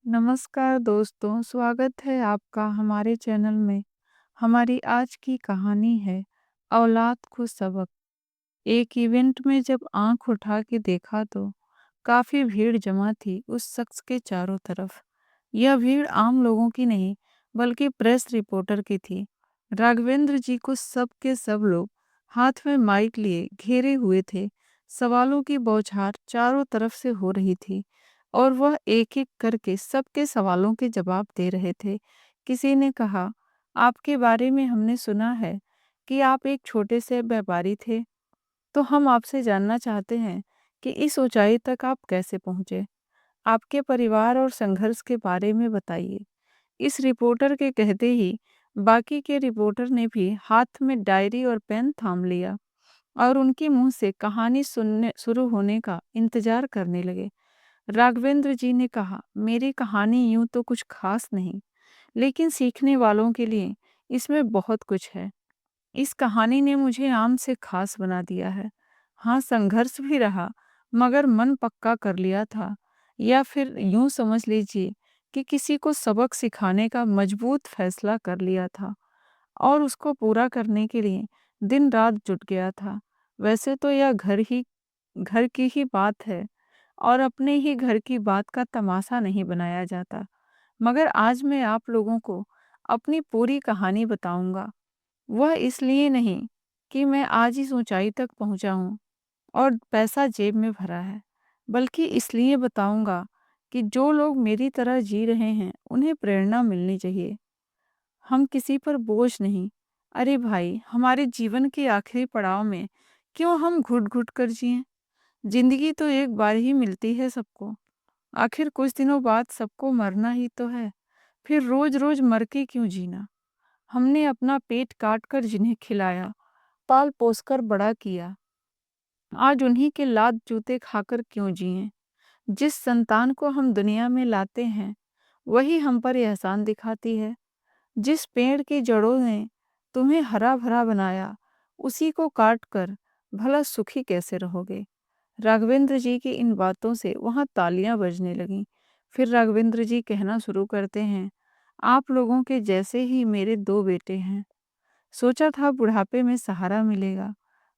नमस्कार दोस्तों, स्वागत है आपका हमारे चैनल में। हमारी आज की कहानी है औलाद को सबक। एक इवेंट में जब आंख उठा के देखा तो काफी भीड़ जमा थी उस शख्स के चारों तरफ। यह भीड़ आम लोगों की नहीं, बल्कि प्रेस रिपोर्टर की थी। राघवेंद्र जी को सब के सब लोग हाथ में माइक लिए घेरे हुए थे। सवालों की बौछार चारों तरफ से हो रही थी और वह एक एक करके सबके सवालों के जवाब दे रहे थे। किसी ने कहा, आपके बारे में हमने सुना है कि आप एक छोटे से व्यापारी थे, तो हम आपसे जानना चाहते हैं कि इस ऊंचाई तक आप कैसे पहुंचे। आपके परिवार और संघर्ष के बारे में बताइए। इस रिपोर्टर के कहते ही बाकी के रिपोर्टर ने भी हाथ में डायरी और पेन थाम लिया और उनके मुंह से कहानी सुनने शुरू होने का इंतजार करने लगे। राघवेंद्र जी ने कहा, मेरी कहानी यूं तो कुछ खास नहीं, लेकिन सीखने वालों के लिए इसमें बहुत कुछ है। इस कहानी ने मुझे आम से खास बना दिया है। हाँ, संघर्ष भी रहा, मगर मन पक्का कर लिया था। या फिर यूं समझ लीजिए कि किसी को सबक सिखाने का मजबूत फैसला कर लिया था और उसको पूरा करने के लिए दिन रात जुट गया था। वैसे तो यह घर की ही बात है और अपने ही घर की बात का तमाशा नहीं बनाया जाता। मगर आज मैं आप लोगों को अपनी पूरी कहानी बताऊंगा। वह इसलिए नहीं कि मैं आज इस ऊंचाई तक पहुंचा हूं और पैसा जेब में भरा है, बल्कि इसलिए बताऊंगा कि जो लोग मेरी तरह जी रहे हैं उन्हें प्रेरणा मिलनी चाहिए। हम किसी पर बोझ नहीं। अरे भाई, हमारे जीवन के आखिरी पड़ाव में क्यों हम घुट घुट कर जिएं? जिंदगी तो एक बार ही मिलती है सबको। आखिर कुछ दिनों बाद सबको मरना ही तो है। फिर रोज रोज मर के क्यों जीना? हमने अपना पेट काट कर जिन्हें खिलाया, पाल पोस कर बड़ा किया, आज उन्हीं के लात जूते खाकर क्यों जिएं? जिस संतान को हम दुनिया में लाते हैं वही हम पर एहसान दिखाती है। जिस पेड़ की जड़ों ने तुम्हें हरा भरा बनाया, उसी को काट कर भला सुखी कैसे रहोगे? राघवेंद्र जी की इन बातों से वहां तालियां बजने लगीं। फिर राघवेंद्र जी कहना शुरू करते हैं, आप लोगों के जैसे ही मेरे दो बेटे हैं। सोचा था बुढ़ापे में सहारा मिलेगा,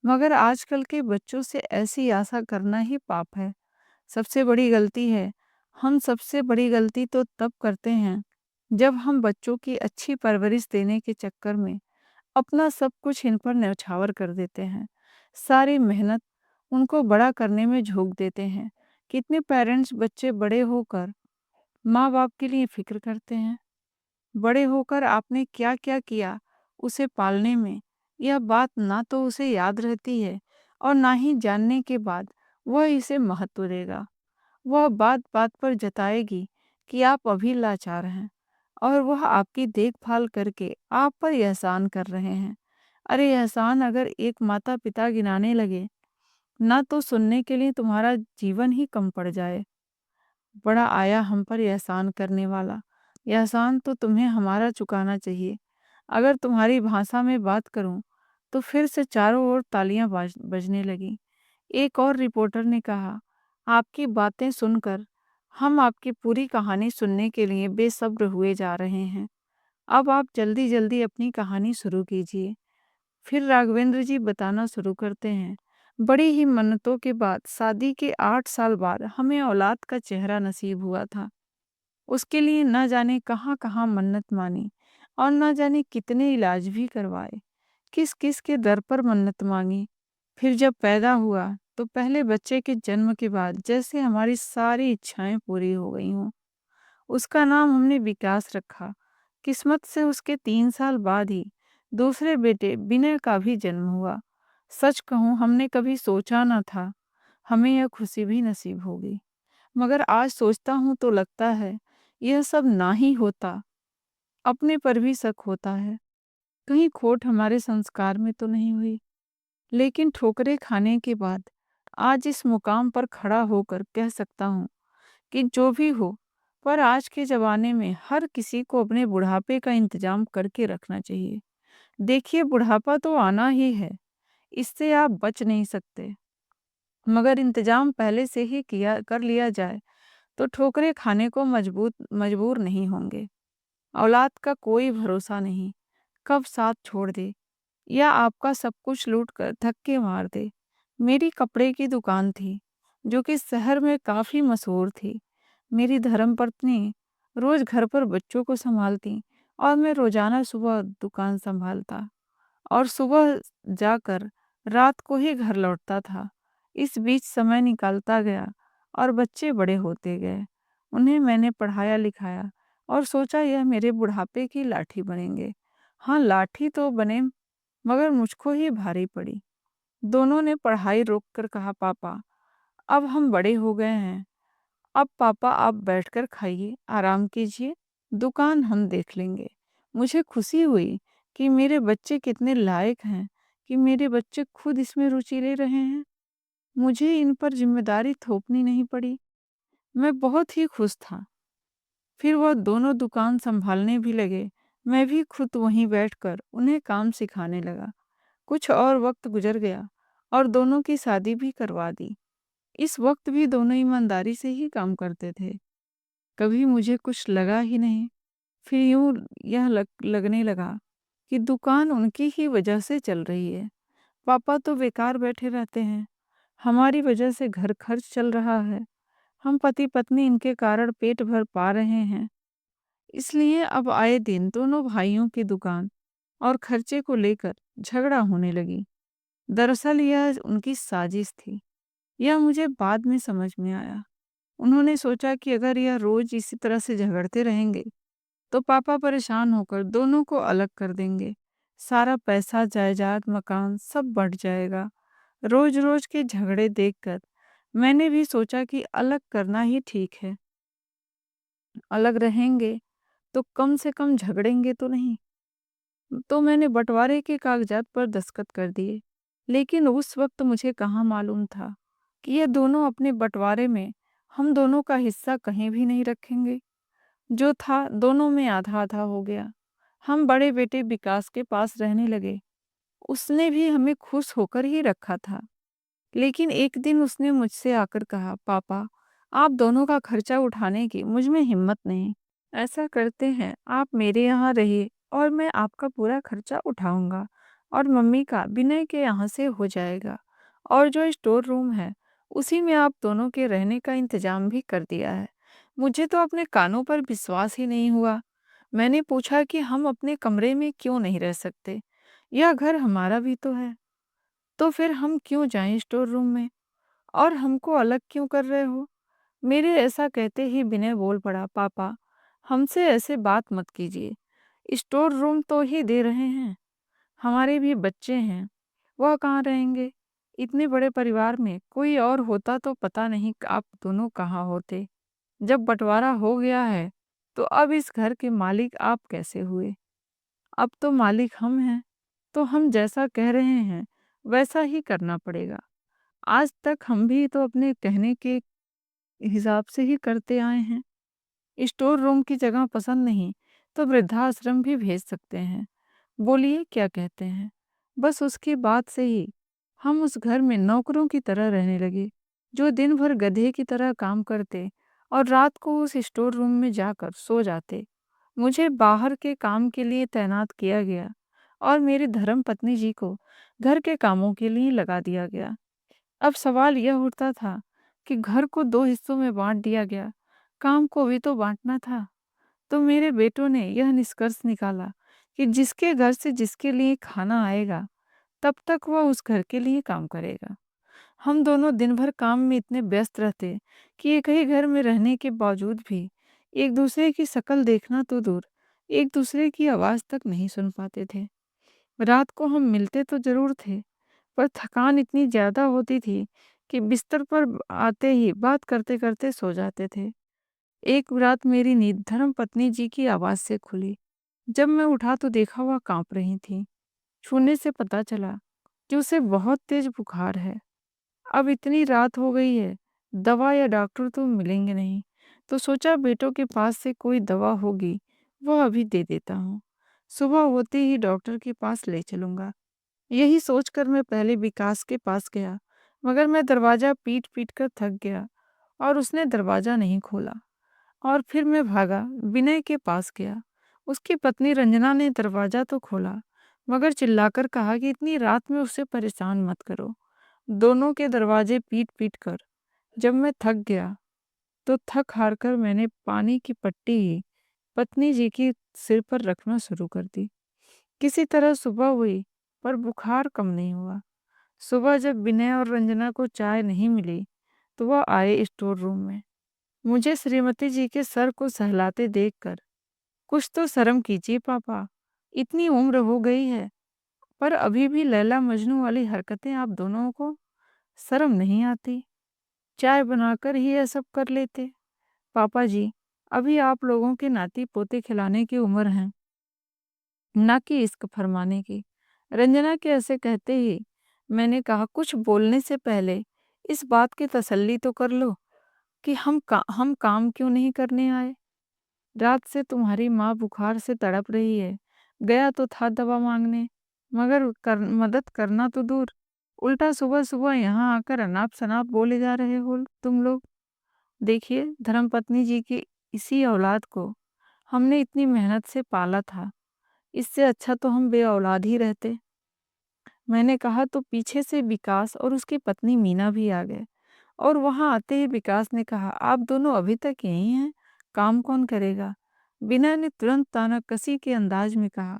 मगर आजकल के बच्चों से ऐसी आशा करना ही पाप है। सबसे बड़ी गलती है। हम सबसे बड़ी गलती तो तब करते हैं जब हम बच्चों की अच्छी परवरिश देने के चक्कर में अपना सब कुछ इन पर न्यौछावर कर देते हैं। सारी मेहनत उनको बड़ा करने में झोंक देते हैं। कितने पेरेंट्स बच्चे बड़े होकर माँ बाप के लिए फिक्र करते हैं। बड़े होकर आपने क्या क्या किया उसे पालने में, यह बात ना तो उसे याद रहती है और ना ही जानने के बाद वह इसे महत्व देगा। वह बात बात पर जताएगी कि आप अभी लाचार हैं और वह आपकी देखभाल करके आप पर एहसान कर रहे हैं। अरे एहसान अगर एक माता पिता गिनाने लगे ना तो सुनने के लिए तुम्हारा जीवन ही कम पड़ जाए। बड़ा आया हम पर एहसान करने वाला। एहसान तो तुम्हें हमारा चुकाना चाहिए। अगर तुम्हारी भाषा में बात करूं तो फिर से चारों ओर तालियां बजने लगी। एक और रिपोर्टर ने कहा, आपकी बातें सुनकर हम आपकी पूरी कहानी सुनने के लिए बेसब्र हुए जा रहे हैं। अब आप जल्दी जल्दी अपनी कहानी शुरू कीजिए। फिर राघवेंद्र जी बताना शुरू करते हैं, बड़ी ही मन्नतों के बाद शादी के 8 साल बाद हमें औलाद का चेहरा नसीब हुआ था। उसके लिए न जाने कहाँ कहाँ मन्नत मानी और न जाने कितने इलाज भी करवाए, किस किस के दर पर मन्नत मांगी। फिर जब पैदा हुआ तो पहले बच्चे के जन्म के बाद जैसे हमारी सारी इच्छाएं पूरी हो गई हों। उसका नाम हमने विकास रखा। किस्मत से उसके 3 साल बाद ही दूसरे बेटे विनय का भी जन्म हुआ। सच कहूँ, हमने कभी सोचा न था हमें यह खुशी भी नसीब होगी। मगर आज सोचता हूँ तो लगता है यह सब ना ही होता। अपने पर भी शक होता है, कहीं खोट हमारे संस्कार में तो नहीं हुई। लेकिन ठोकरें खाने के बाद आज इस मुकाम पर खड़ा होकर कह सकता हूँ कि जो भी हो, पर आज के ज़माने में हर किसी को अपने बुढ़ापे का इंतजाम करके रखना चाहिए। देखिए, बुढ़ापा तो आना ही है, इससे आप बच नहीं सकते। मगर इंतजाम पहले से ही किया कर लिया जाए तो ठोकरें खाने को मजबूर नहीं होंगे। औलाद का कोई भरोसा नहीं, कब साथ छोड़ दे या आपका सब कुछ लूट कर धक्के मार दे। मेरी कपड़े की दुकान थी, जो कि शहर में काफ़ी मशहूर थी। मेरी धर्मपत्नी रोज़ घर पर बच्चों को सँभालती और मैं रोज़ाना सुबह दुकान सँभालता और सुबह जाकर रात को ही घर लौटता था। इस बीच समय निकलता गया और बच्चे बड़े होते गए। उन्हें मैंने पढ़ाया-लिखाया और सोचा यह मेरे बुढ़ापे की लाठी बनेंगे। हाँ, लाठी तो बने मगर मुझको ही भारी पड़ी। दोनों ने पढ़ाई रोककर कहा, पापा अब हम बड़े हो गए हैं। अब पापा आप बैठकर खाइए, आराम कीजिए, दुकान हम देख लेंगे। मुझे खुशी हुई कि मेरे बच्चे कितने लायक हैं, कि मेरे बच्चे खुद इसमें रुचि ले रहे हैं। मुझे इन पर जिम्मेदारी थोपनी नहीं पड़ी। मैं बहुत ही खुश था। फिर वह दोनों दुकान संभालने भी लगे। मैं भी खुद वहीं बैठकर उन्हें काम सिखाने लगा। कुछ और वक्त गुजर गया और दोनों की शादी भी करवा दी। इस वक्त भी दोनों ईमानदारी से ही काम करते थे। कभी मुझे कुछ लगा ही नहीं। फिर यूं यह लगने लगा कि दुकान उनकी ही वजह से चल रही है। पापा तो बेकार बैठे रहते हैं, हमारी वजह से घर खर्च चल रहा है। हम पति पत्नी इनके कारण पेट भर पा रहे हैं। इसलिए अब आए दिन दोनों भाइयों की दुकान और खर्चे को लेकर झगड़ा होने लगी। दरअसल यह उनकी साजिश थी। यह मुझे बाद में समझ में आया। उन्होंने सोचा कि अगर यह रोज इसी तरह से झगड़ते रहेंगे तो पापा परेशान होकर दोनों को अलग कर देंगे। सारा पैसा, जायदाद, मकान सब बढ़ जाएगा। रोज रोज के झगड़े देखकर मैंने भी सोचा कि अलग करना ही ठीक है। अलग रहेंगे तो कम से कम झगड़ेंगे तो नहीं। तो मैंने बंटवारे के कागजात पर दस्तखत कर दिए। लेकिन उस वक्त मुझे कहाँ मालूम था कि ये दोनों अपने बंटवारे में हम दोनों का हिस्सा कहीं भी नहीं रखेंगे। जो था दोनों में आधा आधा हो गया। हम बड़े बेटे विकास के पास रहने लगे। उसने भी हमें खुश होकर ही रखा था। लेकिन एक दिन उसने मुझसे आकर कहा, पापा आप दोनों का खर्चा उठाने की मुझ में हिम्मत नहीं। ऐसा करते हैं, आप मेरे यहाँ रहिए और मैं आपका पूरा खर्चा उठाऊंगा और मम्मी का विनय के यहाँ से हो जाएगा। और जो स्टोर रूम है उसी में आप दोनों के रहने का इंतजाम भी कर दिया है। मुझे तो अपने कानों पर विश्वास ही नहीं हुआ। मैंने पूछा कि हम अपने कमरे में क्यों नहीं रह सकते? यह घर हमारा भी तो है। तो फिर हम क्यों जाएं स्टोर रूम में और हमको अलग क्यों कर रहे हो? मेरे ऐसा कहते ही विनय बोल पड़ा, पापा हमसे ऐसे बात मत कीजिए। स्टोर रूम तो ही दे रहे हैं, हमारे भी बच्चे हैं, वह कहाँ रहेंगे? इतने बड़े परिवार में कोई और होता तो पता नहीं आप दोनों कहाँ होते। जब बंटवारा हो गया है तो अब इस घर के मालिक आप कैसे हुए? अब तो मालिक हम हैं, तो हम जैसा कह रहे हैं वैसा ही करना पड़ेगा। आज तक हम भी तो अपने कहने के हिसाब से ही करते आए हैं। स्टोर रूम की जगह पसंद नहीं तो वृद्धाश्रम भी भेज सकते हैं। बोलिए क्या कहते हैं? बस उसके बाद से ही हम उस घर में नौकरों की तरह रहने लगे, जो दिन भर गधे की तरह काम करते और रात को उस स्टोर रूम में जाकर सो जाते। मुझे बाहर के काम के लिए तैनात किया गया और मेरे धर्म पत्नी जी को घर के कामों के लिए लगा दिया गया। अब सवाल यह उठता था कि घर को दो हिस्सों में बांट दिया गया, काम को भी तो बांटना था। तो मेरे बेटों ने यह निष्कर्ष निकाला कि जिसके घर से जिसके लिए खाना आएगा तब तक वह उस घर के लिए काम करेगा। हम दोनों दिन भर काम में इतने व्यस्त रहते कि एक ही घर में रहने के बावजूद भी एक दूसरे की शक्ल देखना तो दूर, एक दूसरे की आवाज़ तक नहीं सुन पाते थे। रात को हम मिलते तो जरूर थे, पर थकान इतनी ज़्यादा होती थी कि बिस्तर पर आते ही बात करते करते सो जाते थे। एक रात मेरी नींद धर्म पत्नी जी की आवाज़ से खुली। जब मैं उठा तो देखा वह कांप रही थी। छूने से पता चला कि उसे बहुत तेज बुखार है। अब इतनी रात हो गई है, दवा या डॉक्टर तो मिलेंगे नहीं, तो सोचा बेटों के पास से कोई दवा होगी वह अभी दे देता हूँ। सुबह होते ही डॉक्टर के पास ले चलूँगा। यही सोचकर मैं पहले विकास के पास गया, मगर मैं दरवाज़ा पीट पीट कर थक गया और उसने दरवाज़ा नहीं खोला। और फिर मैं भागा, विनय के पास गया। उसकी पत्नी रंजना ने दरवाज़ा तो खोला, मगर चिल्लाकर कहा कि इतनी रात में उसे परेशान मत करो। दोनों के दरवाजे पीट-पीट कर जब मैं थक गया, तो थक हार कर मैंने पानी की पट्टी ही पत्नी जी की सिर पर रखना शुरू कर दी। किसी तरह सुबह हुई, पर बुखार कम नहीं हुआ। सुबह जब विनय और रंजना को चाय नहीं मिली, तो वह आए स्टोर रूम में। मुझे श्रीमती जी के सर को सहलाते देखकर, कुछ तो शर्म कीजिए पापा, इतनी उम्र हो गई है, पर अभी भी लैला मजनू वाली हरकतें आप दोनों को शर्म नहीं आती। चाय बनाकर ही यह सब कर लेते। पापा जी, अभी आप लोगों के नाती पोते खिलाने की उम्र है, ना कि इश्क फरमाने की। रंजना के ऐसे कहते ही मैंने कहा, कुछ बोलने से पहले इस बात की तसल्ली तो कर लो कि हम काम क्यों नहीं करने आए। रात से तुम्हारी माँ बुखार से तड़प रही है। गया तो था दवा मांगने, मगर मदद करना तो दूर, उल्टा सुबह सुबह यहाँ आकर अनाप शनाप बोले जा रहे हो तुम लोग। देखिए, धर्मपत्नी जी की इसी औलाद को हमने इतनी मेहनत से पाला था, इससे अच्छा तो हम बे औलाद ही रहते। मैंने कहा तो पीछे से विकास और उसकी पत्नी मीना भी आ गए, और वहां आते ही विकास ने कहा, आप दोनों अभी तक यहीं हैं, काम कौन करेगा। विनय ने तुरंत तानाकसी के अंदाज में कहा,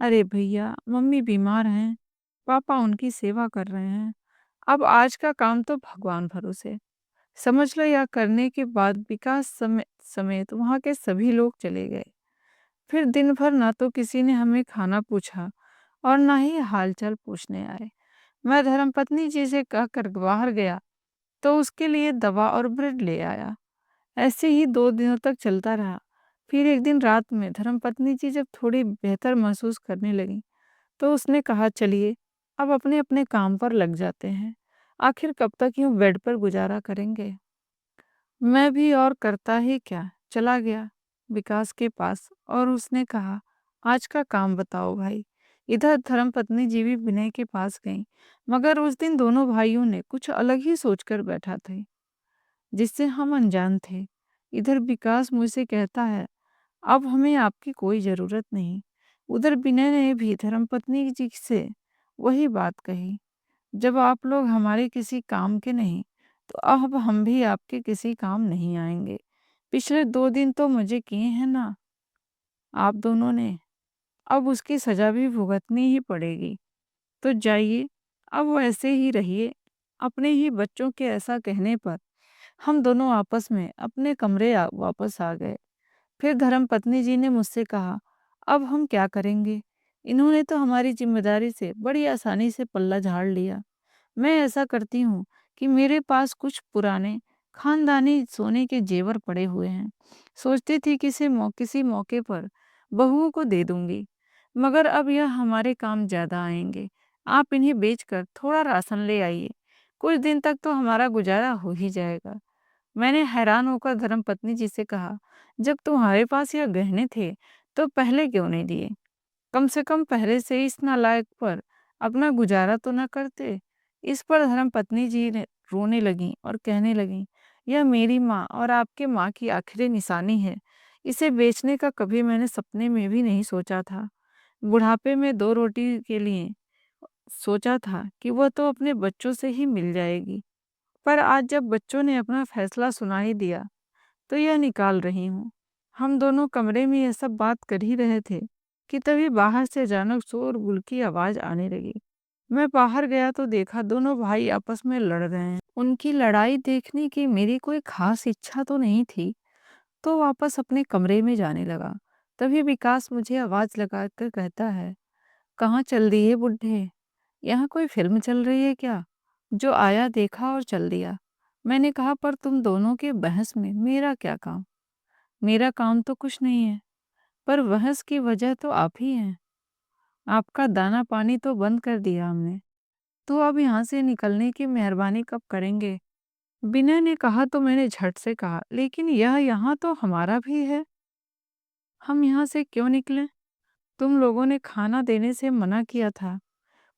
अरे भैया, मम्मी बीमार हैं, पापा उनकी सेवा कर रहे हैं, अब आज का काम तो भगवान भरोसे, समझ लो। यह करने के बाद विकास समेत वहां के सभी लोग चले गए। फिर दिन भर ना तो किसी ने हमें खाना पूछा और ना ही हालचाल पूछने आए। मैं धर्मपत्नी जी से कहकर बाहर गया तो उसके लिए दवा और ब्रेड ले आया। ऐसे ही 2 दिनों तक चलता रहा। फिर एक दिन रात में धर्मपत्नी जी जब थोड़ी बेहतर महसूस करने लगी, तो उसने कहा, चलिए अब अपने अपने काम पर लग जाते हैं, आखिर कब तक यूं बेड पर गुजारा करेंगे। मैं भी और करता ही क्या, चला गया विकास के पास और उसने कहा, आज का काम बताओ भाई। इधर धर्मपत्नी जी भी विनय के पास गई, मगर उस दिन दोनों भाइयों ने कुछ अलग ही सोचकर बैठा थे, जिससे हम अनजान थे। इधर विकास मुझसे कहता है, अब हमें आपकी कोई ज़रूरत नहीं। उधर विनय ने भी धर्मपत्नी जी से वही बात कही, जब आप लोग हमारे किसी काम के नहीं, तो अब हम भी आपके किसी काम नहीं आएंगे। पिछले 2 दिन तो मज़े किए हैं ना आप दोनों ने, अब उसकी सज़ा भी भुगतनी ही पड़ेगी। तो जाइए, अब वैसे ही रहिए। अपने ही बच्चों के ऐसा कहने पर हम दोनों आपस में अपने कमरे वापस आ गए। फिर धर्मपत्नी जी ने मुझसे कहा, अब हम क्या करेंगे। इन्होंने तो हमारी जिम्मेदारी से बड़ी आसानी से पल्ला झाड़ लिया। मैं ऐसा करती हूँ कि मेरे पास कुछ पुराने खानदानी सोने के जेवर पड़े हुए हैं। सोचती थी किसी मौके पर बहुओं को दे दूंगी, मगर अब यह हमारे काम ज्यादा आएंगे। आप इन्हें बेचकर थोड़ा राशन ले आइए, कुछ दिन तक तो हमारा गुजारा हो ही जाएगा। मैंने हैरान होकर धर्मपत्नी जी से कहा, जब तुम्हारे पास यह गहने थे, तो पहले क्यों नहीं दिए। कम से कम पहले से इस नालायक पर अपना गुजारा तो न करते। इस पर धर्मपत्नी जी ने रोने लगी और कहने लगी, यह मेरी माँ और आपके माँ की आखिरी निशानी है। इसे बेचने का कभी मैंने सपने में भी नहीं सोचा था। बुढ़ापे में 2 रोटी के लिए सोचा था कि वह तो अपने बच्चों से ही मिल जाएगी, पर आज जब बच्चों ने अपना फैसला सुना ही दिया, तो यह निकाल रही हूँ। हम दोनों कमरे में यह सब बात कर ही रहे थे कि तभी बाहर से अचानक शोरगुल की आवाज आने लगी। मैं बाहर गया तो देखा दोनों भाई आपस में लड़ रहे हैं। उनकी लड़ाई देखने की मेरी कोई खास इच्छा तो नहीं थी, तो वापस अपने कमरे में जाने लगा। तभी विकास मुझे आवाज लगाकर कहता है, कहाँ चल दिए बुढ़े, यहाँ कोई फिल्म चल रही है क्या। जो आया देखा और चल दिया। मैंने कहा, पर तुम दोनों के बहस में मेरा क्या काम। मेरा काम तो कुछ नहीं है, पर बहस की वजह तो आप ही हैं। आपका दाना पानी तो बंद कर दिया हमने, तो अब यहाँ से निकलने की मेहरबानी कब करेंगे। विनय ने कहा तो मैंने झट से कहा, लेकिन यह यहाँ तो हमारा भी है, हम यहाँ से क्यों निकलें। तुम लोगों ने खाना देने से मना किया था,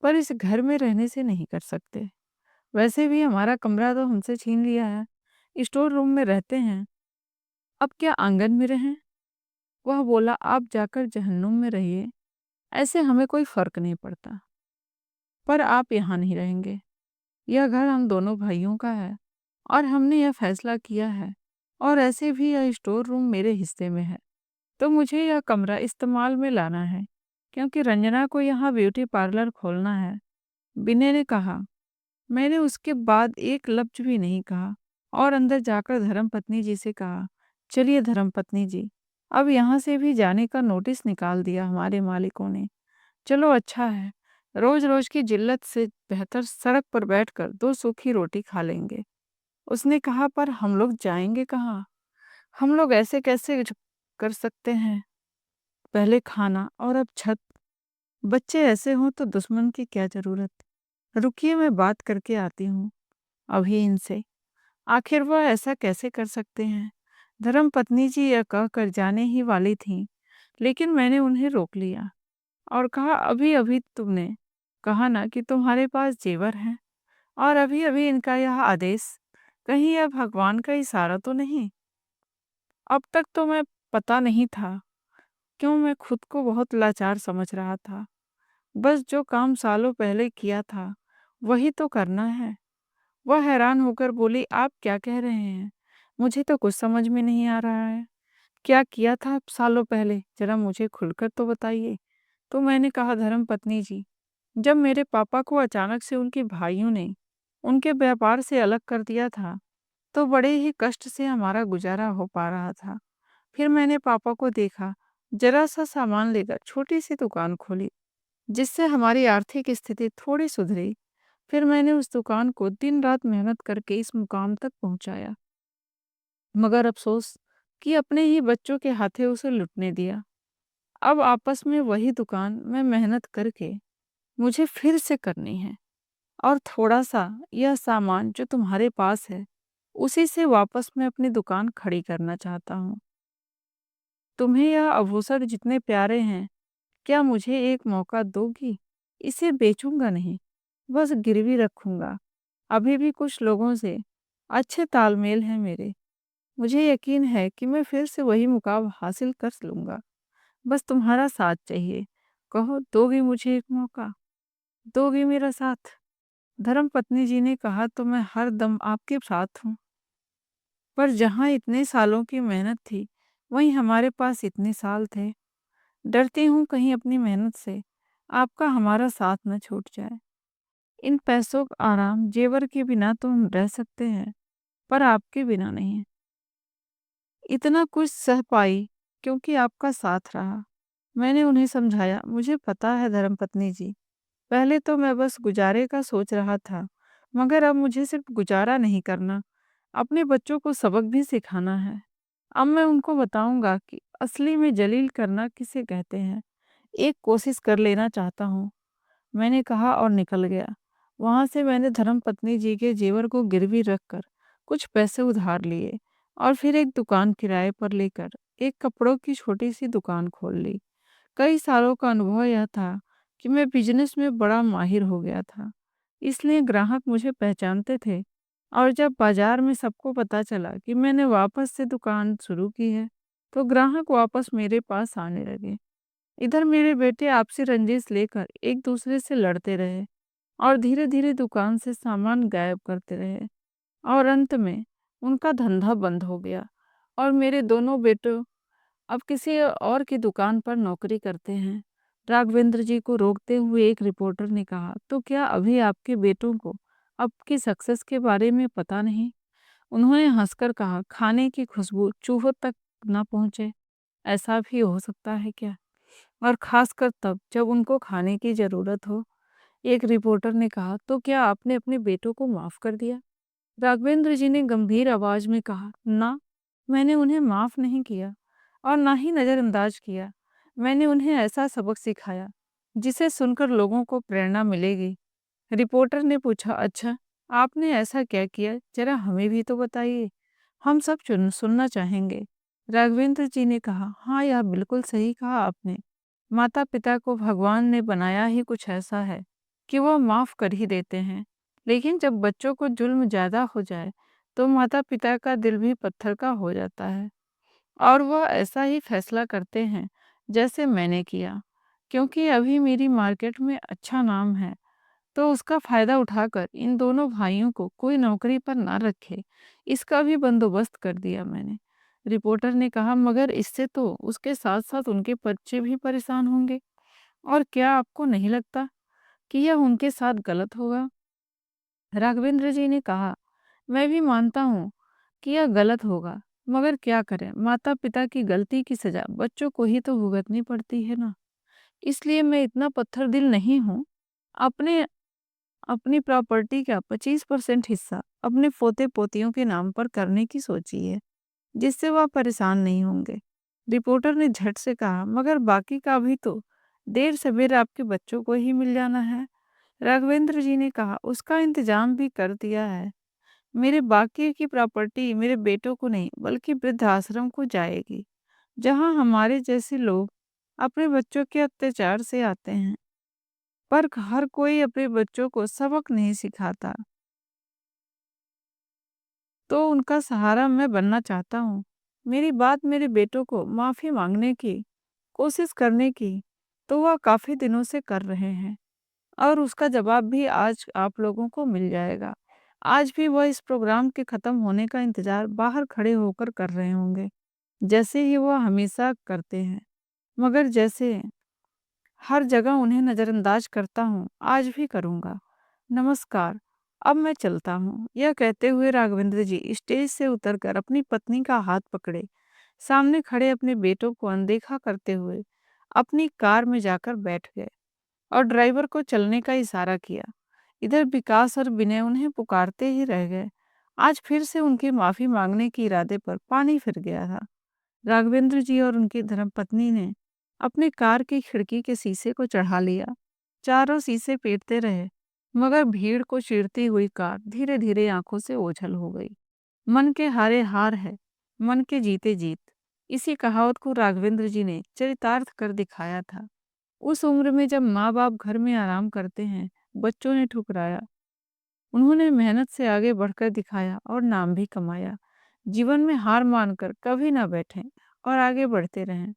पर इस घर में रहने से नहीं कर सकते। वैसे भी हमारा कमरा तो हमसे छीन लिया है, स्टोर रूम में रहते हैं, अब क्या आंगन में रहें? वह बोला, आप जाकर जहन्नुम में रहिए, ऐसे हमें कोई फर्क नहीं पड़ता, पर आप यहाँ नहीं रहेंगे। यह घर हम दोनों भाइयों का है और हमने यह फैसला किया है, और ऐसे भी यह स्टोर रूम मेरे हिस्से में है, तो मुझे यह कमरा इस्तेमाल में लाना है, क्योंकि रंजना को यहाँ ब्यूटी पार्लर खोलना है। विनय ने कहा। मैंने उसके बाद एक लफ्ज भी नहीं कहा और अंदर जाकर धर्मपत्नी जी से कहा, चलिए धर्मपत्नी जी, अब यहाँ से भी जाने का नोटिस निकाल दिया हमारे मालिकों ने। चलो अच्छा है, रोज रोज की जिल्लत से बेहतर सड़क पर बैठकर दो सूखी रोटी खा लेंगे। उसने कहा, पर हम लोग जाएंगे कहाँ? हम लोग ऐसे कैसे कर सकते हैं? पहले खाना और अब छत। बच्चे ऐसे हों तो दुश्मन की क्या जरूरत? रुकिए, मैं बात करके आती हूँ अभी इनसे। आखिर वह ऐसा कैसे कर सकते हैं? धर्मपत्नी जी यह कहकर जाने ही वाली थीं, लेकिन मैंने उन्हें रोक लिया और कहा, अभी अभी तुमने कहा ना कि तुम्हारे पास जेवर हैं, और अभी अभी इनका यह आदेश, कहीं यह भगवान का इशारा तो नहीं? अब तक तो मैं पता नहीं था क्यों मैं खुद को बहुत लाचार समझ रहा था। बस जो काम सालों पहले किया था वही तो करना है। वह हैरान होकर बोली, आप क्या कह रहे हैं? मुझे तो कुछ समझ में नहीं आ रहा है। क्या किया था सालों पहले, जरा मुझे खुलकर तो बताइए। तो मैंने कहा, धर्मपत्नी जी, जब मेरे पापा को अचानक से उनके भाइयों ने उनके व्यापार से अलग कर दिया था, तो बड़े ही कष्ट से हमारा गुजारा हो पा रहा था। फिर मैंने पापा को देखा, जरा सा सामान लेकर छोटी सी दुकान खोली, जिससे हमारी आर्थिक स्थिति थोड़ी सुधरी। फिर मैंने उस दुकान को दिन रात मेहनत करके इस मुकाम तक पहुंचाया, मगर अफसोस कि अपने ही बच्चों के हाथे उसे लुटने दिया। अब आपस में वही दुकान मैं मेहनत करके मुझे फिर से करनी है, और थोड़ा सा यह सामान जो तुम्हारे पास है, उसी से वापस मैं अपनी दुकान खड़ी करना चाहता हूँ। तुम्हें यह आभूषण जितने प्यारे हैं, क्या मुझे एक मौका दोगी? इसे बेचूंगा नहीं, बस गिरवी रखूंगा। अभी भी कुछ लोगों से अच्छे तालमेल हैं मेरे। मुझे यकीन है कि मैं फिर से वही मुकाम हासिल कर लूंगा। बस तुम्हारा साथ चाहिए। कहो, दोगी मुझे एक मौका? दोगी मेरा साथ? धर्मपत्नी जी ने कहा, तो मैं हर दम आपके साथ हूँ, पर जहाँ इतने सालों की मेहनत थी, वहीं हमारे पास इतने साल थे। डरती हूँ कहीं अपनी मेहनत से आपका हमारा साथ न छूट जाए। इन पैसों का आराम जेवर के बिना तो हम रह सकते हैं, पर आपके बिना नहीं। इतना कुछ सह पाई क्योंकि आपका साथ रहा। मैंने उन्हें समझाया, मुझे पता है धर्मपत्नी जी, पहले तो मैं बस गुजारे का सोच रहा था, मगर अब मुझे सिर्फ गुजारा नहीं करना, अपने बच्चों को सबक भी सिखाना है। अब मैं उनको बताऊंगा कि असली में जलील करना किसे कहते हैं। एक कोशिश कर लेना चाहता हूँ, मैंने कहा और निकल गया। वहां से मैंने धर्मपत्नी जी के जेवर को गिरवी रखकर कुछ पैसे उधार लिए, और फिर एक दुकान किराए पर लेकर एक कपड़ों की छोटी सी दुकान खोल ली। कई सालों का अनुभव यह था कि मैं बिजनेस में बड़ा माहिर हो गया था, इसलिए ग्राहक मुझे पहचानते थे। और जब बाजार में सबको पता चला कि मैंने वापस से दुकान शुरू की है, तो ग्राहक वापस मेरे पास आने लगे। इधर मेरे बेटे आपसी रंजिश लेकर एक दूसरे से लड़ते रहे, और धीरे धीरे दुकान से सामान गायब करते रहे, और अंत में उनका धंधा बंद हो गया, और मेरे दोनों बेटों अब किसी और की दुकान पर नौकरी करते हैं। राघवेंद्र जी को रोकते हुए एक रिपोर्टर ने कहा, तो क्या अभी आपके बेटों को आपकी सक्सेस के बारे में पता नहीं? उन्होंने हंसकर कहा, खाने की खुशबू चूहों तक ना पहुंचे, ऐसा भी हो सकता है क्या? और खासकर तब जब उनको खाने की जरूरत हो। एक रिपोर्टर ने कहा, तो क्या आपने अपने बेटों को माफ कर दिया? राघवेंद्र जी ने गंभीर आवाज में कहा, ना, मैंने उन्हें माफ नहीं किया और ना ही नजरअंदाज किया। मैंने उन्हें ऐसा सबक सिखाया जिसे सुनकर लोगों को प्रेरणा मिलेगी। रिपोर्टर ने पूछा, अच्छा, आपने ऐसा क्या किया, जरा हमें भी तो बताइए, हम सब सुनना चाहेंगे। राघवेंद्र जी ने कहा, हाँ, यह बिल्कुल सही कहा आपने। माता पिता को भगवान ने बनाया ही कुछ ऐसा है कि वह माफ कर ही देते हैं, लेकिन जब बच्चों को जुल्म ज्यादा हो जाए तो माता-पिता का दिल भी पत्थर का हो जाता है और वह ऐसा ही फैसला करते हैं जैसे मैंने किया। क्योंकि अभी मेरी मार्केट में अच्छा नाम है, तो उसका फ़ायदा उठाकर इन दोनों भाइयों को कोई नौकरी पर ना रखे, इसका भी बंदोबस्त कर दिया मैंने। रिपोर्टर ने कहा, मगर इससे तो उसके साथ-साथ उनके बच्चे भी परेशान होंगे। और क्या आपको नहीं लगता कि यह उनके साथ गलत होगा? राघवेंद्र जी ने कहा, मैं भी मानता हूँ कि यह गलत होगा, मगर क्या करें, माता-पिता की गलती की सज़ा बच्चों को ही तो भुगतनी पड़ती है ना। इसलिए मैं इतना पत्थर दिल नहीं हूँ। अपने अपनी प्रॉपर्टी का 25% हिस्सा अपने पोते-पोतियों के नाम पर करने की सोची है, जिससे वह परेशान नहीं होंगे। रिपोर्टर ने झट से कहा, मगर बाकी का भी तो देर सवेर आपके बच्चों को ही मिल जाना है। राघवेंद्र जी ने कहा, उसका इंतजाम भी कर दिया है। मेरे बाकी की प्रॉपर्टी मेरे बेटों को नहीं बल्कि वृद्धाश्रम को जाएगी, जहां हमारे जैसे लोग अपने बच्चों के अत्याचार से आते हैं। पर हर कोई अपने बच्चों को सबक नहीं सिखाता, तो उनका सहारा मैं बनना चाहता हूँ। मेरी बात मेरे बेटों को माफ़ी मांगने की कोशिश करने की, तो वह काफ़ी दिनों से कर रहे हैं और उसका जवाब भी आज आप लोगों को मिल जाएगा। आज भी वह इस प्रोग्राम के ख़त्म होने का इंतज़ार बाहर खड़े होकर कर रहे होंगे, जैसे ही वह हमेशा करते हैं। मगर जैसे हर जगह उन्हें नज़रअंदाज करता हूँ, आज भी करूँगा। नमस्कार, अब मैं चलता हूँ। यह कहते हुए राघवेंद्र जी स्टेज से उतरकर अपनी पत्नी का हाथ पकड़े, सामने खड़े अपने बेटों को अनदेखा करते हुए अपनी कार में जाकर बैठ गए और ड्राइवर को चलने का इशारा किया। इधर विकास और विनय उन्हें पुकारते ही रह गए। आज फिर से उनके माफ़ी मांगने के इरादे पर पानी फिर गया था। राघवेंद्र जी और उनकी धर्मपत्नी ने अपनी कार की खिड़की के शीशे को चढ़ा लिया। चारों शीशे पीटते रहे, मगर भीड़ को चीरती हुई कार धीरे धीरे आंखों से ओझल हो गई। मन के हारे हार है, मन के जीते जीत। इसी कहावत को राघवेंद्र जी ने चरितार्थ कर दिखाया था। उस उम्र में जब माँ बाप घर में आराम करते हैं, बच्चों ने ठुकराया। उन्होंने मेहनत से आगे बढ़कर दिखाया और नाम भी कमाया। जीवन में हार मानकर कभी ना बैठें और आगे बढ़ते रहें।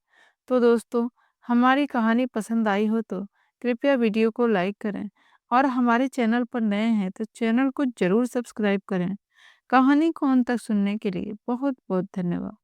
तो दोस्तों, हमारी कहानी पसंद आई हो तो कृपया वीडियो को लाइक करें और हमारे चैनल पर नए हैं तो चैनल को ज़रूर सब्सक्राइब करें। कहानी को अंत तक सुनने के लिए बहुत बहुत धन्यवाद।